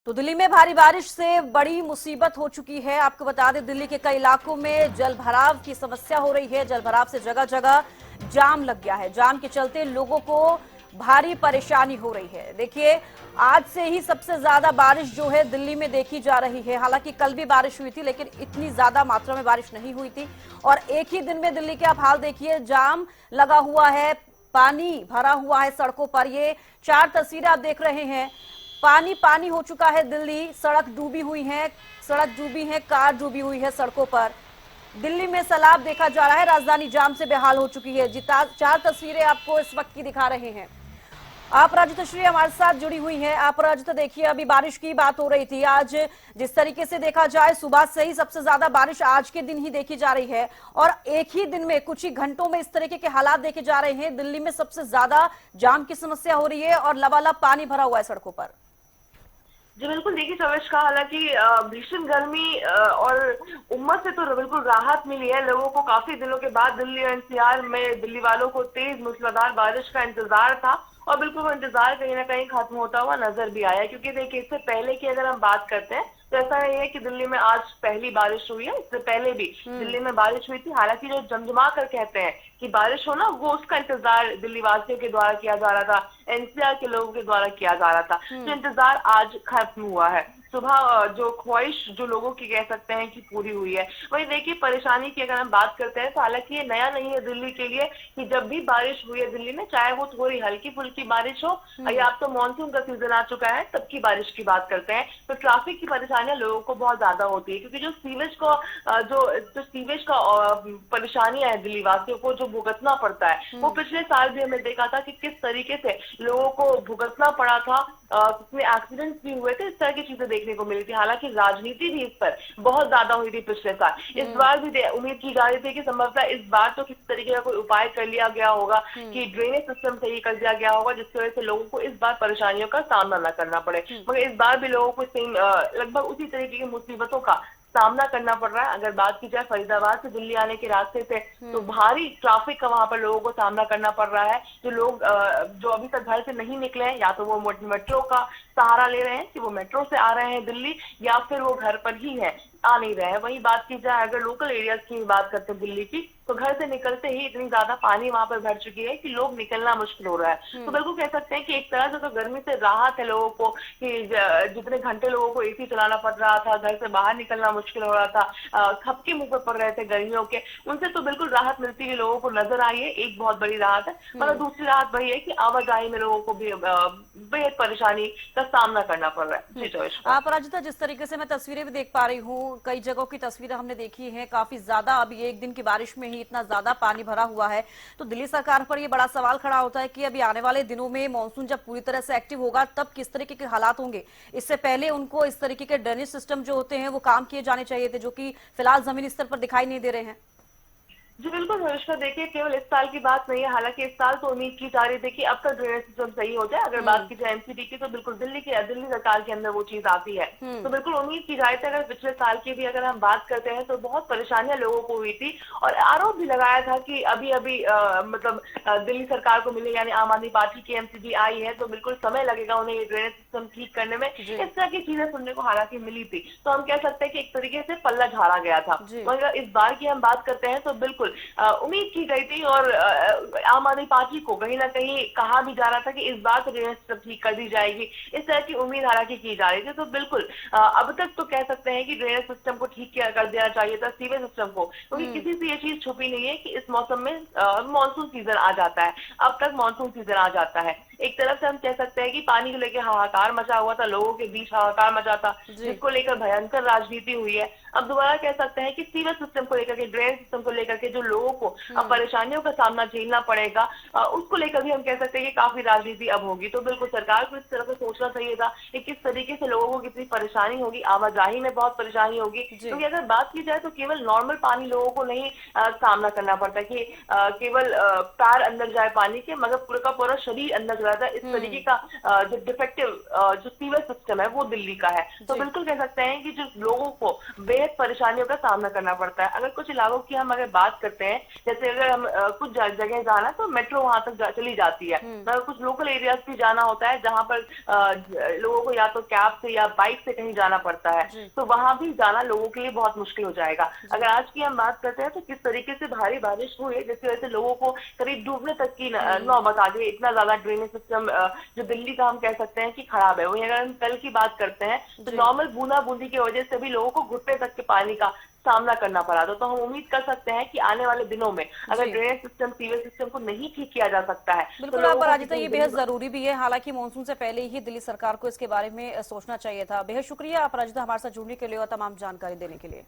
तो दिल्ली में भारी बारिश से बड़ी मुसीबत हो चुकी है। आपको बता दें, दिल्ली के कई इलाकों में जल भराव की समस्या हो रही है। जल भराव से जगह जगह जाम लग गया है। जाम के चलते लोगों को भारी परेशानी हो रही है। देखिए, आज से ही सबसे ज्यादा बारिश जो है दिल्ली में देखी जा रही है। हालांकि कल भी बारिश हुई थी, लेकिन इतनी ज्यादा मात्रा में बारिश नहीं हुई थी। और एक ही दिन में दिल्ली के आप हाल देखिए, जाम लगा हुआ है, पानी भरा हुआ है सड़कों पर। ये 4 तस्वीरें आप देख रहे हैं। पानी पानी हो चुका है दिल्ली, सड़क डूबी हुई है, सड़क डूबी है, कार डूबी हुई है सड़कों पर। दिल्ली में सैलाब देखा जा रहा है, राजधानी जाम से बेहाल हो चुकी है। 4 तस्वीरें आपको इस वक्त की दिखा रहे हैं। आप राजिता श्री हमारे साथ जुड़ी हुई हैं। आप राजिता, देखिए, अभी बारिश की बात हो रही थी। आज जिस तरीके से देखा जाए, सुबह से ही सबसे ज्यादा बारिश आज के दिन ही देखी जा रही है। और एक ही दिन में कुछ ही घंटों में इस तरीके के हालात देखे जा रहे हैं। दिल्ली में सबसे ज्यादा जाम की समस्या हो रही है और लबालब पानी भरा हुआ है सड़कों पर। जी बिल्कुल, देखिए समझ का हालांकि भीषण गर्मी और उमस से तो बिल्कुल राहत मिली है लोगों को। काफी दिनों के बाद दिल्ली एनसीआर में दिल्ली वालों को तेज मूसलाधार बारिश का इंतजार था और बिल्कुल वो इंतजार कहीं ना कहीं खत्म होता हुआ नजर भी आया। क्योंकि देखिए, इससे पहले की अगर हम बात करते हैं तो ऐसा नहीं है कि दिल्ली में आज पहली बारिश हुई है, इससे पहले भी दिल्ली में बारिश हुई थी। हालांकि जो जमजमा कर कहते हैं कि बारिश हो ना, वो उसका इंतजार दिल्ली वासियों के द्वारा किया जा रहा था, एनसीआर के लोगों के द्वारा किया जा रहा था। तो इंतजार आज खत्म हुआ है। सुबह जो ख्वाहिश जो लोगों की कह सकते हैं कि पूरी हुई है। वही देखिए, परेशानी की अगर हम बात करते हैं तो हालांकि ये नया नहीं है दिल्ली के लिए कि जब भी बारिश हुई है दिल्ली में, चाहे वो थोड़ी हल्की फुल्की बारिश हो या अब तो मानसून का सीजन आ चुका है तब की बारिश की बात करते हैं, तो ट्रैफिक की परेशानियां लोगों को बहुत ज्यादा होती है। क्योंकि जो सीवेज को जो सीवेज का परेशानियां है दिल्ली वासियों को जो भुगतना पड़ता है, वो पिछले साल भी हमने देखा था कि किस तरीके से लोगों को भुगतना पड़ा था। कितने एक्सीडेंट्स भी हुए थे, इस तरह की चीजें देखने को मिली थी। हालांकि राजनीति भी इस पर बहुत ज्यादा हुई थी पिछले साल। इस बार भी उम्मीद की जा रही थी कि संभवतः इस बार तो किसी तरीके का कोई उपाय कर लिया गया होगा कि ड्रेनेज सिस्टम सही कर दिया गया होगा, जिसकी वजह से लोगों को इस बार परेशानियों का सामना न करना पड़े। मगर इस बार भी लोगों को लगभग उसी तरीके की मुसीबतों का सामना करना पड़ रहा है। अगर बात की जाए फरीदाबाद से दिल्ली आने के रास्ते से, तो भारी ट्रैफिक का वहां पर लोगों को सामना करना पड़ रहा है। जो लोग जो अभी तक घर से नहीं निकले हैं, या तो वो मेट्रो का सहारा ले रहे हैं कि वो मेट्रो से आ रहे हैं दिल्ली, या फिर वो घर पर ही है, आ नहीं रहे हैं। वही बात की जाए अगर लोकल एरियाज की बात करते हैं दिल्ली की, तो घर से निकलते ही इतनी ज्यादा पानी वहां पर भर चुकी है कि लोग निकलना मुश्किल हो रहा है। तो बिल्कुल कह सकते हैं कि एक तरह से तो गर्मी से राहत है लोगों को कि जितने घंटे लोगों को एसी चलाना पड़ रहा था, घर से बाहर निकलना मुश्किल हो रहा था, खपके मुंह पर पड़ रहे थे गर्मियों के, उनसे तो बिल्कुल राहत मिलती हुई लोगों को नजर आई है। एक बहुत बड़ी राहत है। मगर दूसरी राहत वही है कि आवाजाही में लोगों को भी बेहद परेशानी का सामना करना पड़ रहा है। जी जोश, आप राजिता, जिस तरीके से मैं तस्वीरें भी देख पा रही हूँ, कई जगहों की तस्वीरें हमने देखी हैं, काफी ज्यादा अभी एक दिन की बारिश में ही इतना ज्यादा पानी भरा हुआ है। तो दिल्ली सरकार पर यह बड़ा सवाल खड़ा होता है कि अभी आने वाले दिनों में मानसून जब पूरी तरह से एक्टिव होगा तब किस तरीके के हालात होंगे। इससे पहले उनको इस तरीके के ड्रेनेज सिस्टम जो होते हैं वो काम किए जाने चाहिए थे, जो कि फिलहाल जमीनी स्तर पर दिखाई नहीं दे रहे हैं। जी बिल्कुल अनुष्का, देखिए केवल इस साल की बात नहीं है। हालांकि इस साल तो उम्मीद की जा रही थी कि अब तक ड्रेनेज सिस्टम सही हो जाए। अगर बात की जाए एनसीडी की, तो बिल्कुल दिल्ली सरकार के अंदर वो चीज आती है। तो बिल्कुल उम्मीद की जाए थी। अगर पिछले साल की भी अगर हम बात करते हैं तो बहुत परेशानियां लोगों को हुई थी और आरोप भी लगाया था कि अभी अभी दिल्ली सरकार को मिले, यानी आम आदमी पार्टी की एमसीडी आई है, तो बिल्कुल समय लगेगा उन्हें ये ड्रेनेज सिस्टम ठीक करने में। इस तरह की चीजें सुनने को हालांकि मिली थी। तो हम कह सकते हैं कि एक तरीके से पल्ला झाड़ा गया था। मगर इस बार की हम बात करते हैं तो बिल्कुल उम्मीद की गई थी और आम आदमी पार्टी को कहीं ना कहीं कहा भी जा रहा था कि इस बार तो ड्रेनेज सिस्टम ठीक कर दी जाएगी। इस तरह की उम्मीद हालांकि की जा रही थी। तो बिल्कुल अब तक तो कह सकते हैं कि ड्रेनेज सिस्टम को ठीक किया कर देना चाहिए था, सीवेज सिस्टम को, क्योंकि किसी से ये चीज छुपी नहीं है कि इस मौसम में मानसून सीजन आ जाता है। अब तक मानसून सीजन आ जाता है। एक तरफ से हम कह सकते हैं कि पानी को लेकर हाहाकार मचा हुआ था, लोगों के बीच हाहाकार मचा था, जिसको लेकर भयंकर राजनीति हुई है। अब दोबारा कह सकते हैं कि सीवेज सिस्टम को लेकर के, ड्रेनेज सिस्टम को लेकर के जो लोगों को परेशानियों का सामना झेलना पड़ेगा, उसको लेकर भी हम कह सकते हैं कि काफी राजनीति अब होगी। तो बिल्कुल सरकार को इस तरह से सोचना चाहिए था कि किस तरीके से लोगों को कितनी परेशानी होगी, आवाजाही में बहुत परेशानी होगी। क्योंकि अगर बात की जाए तो केवल नॉर्मल पानी लोगों को नहीं सामना करना पड़ता कि केवल पैर अंदर जाए पानी के, मगर पूरा का पूरा शरीर अंदर रहा था, इस तरीके का जो डिफेक्टिव जो सीवर सिस्टम है वो दिल्ली का है। तो बिल्कुल कह सकते हैं कि जो लोगों को बेहद परेशानियों का सामना करना पड़ता है। अगर कुछ इलाकों की हम अगर बात करते हैं, जैसे अगर हम कुछ जगह जाना तो मेट्रो वहां तक चली जाती है, मगर कुछ लोकल एरियाज भी जाना होता है जहां पर लोगों को या तो कैब से या बाइक से कहीं जाना पड़ता है, तो वहां भी जाना लोगों के लिए बहुत मुश्किल हो जाएगा। अगर आज की हम बात करते हैं तो किस तरीके से भारी बारिश हुई है जिसकी वजह से लोगों को करीब डूबने तक की नौबत आ गई। इतना ज्यादा ड्रेनेज सिस्टम जो दिल्ली का हम कह सकते हैं कि खराब है। वहीं अगर हम कल की बात करते हैं तो नॉर्मल बूंदा बूंदी की वजह से भी लोगों को घुटने तक के पानी का सामना करना पड़ा। तो हम उम्मीद कर सकते हैं कि आने वाले दिनों में अगर ड्रेनेज सिस्टम सीवर सिस्टम को नहीं ठीक किया जा सकता है तो बिल्कुल आप लोगों को पराजिता, ये बेहद जरूरी भी है। हालांकि मानसून से पहले ही दिल्ली सरकार को इसके बारे में सोचना चाहिए था। बेहद शुक्रिया अपराजिता हमारे साथ जुड़ने के लिए और तमाम जानकारी देने के लिए।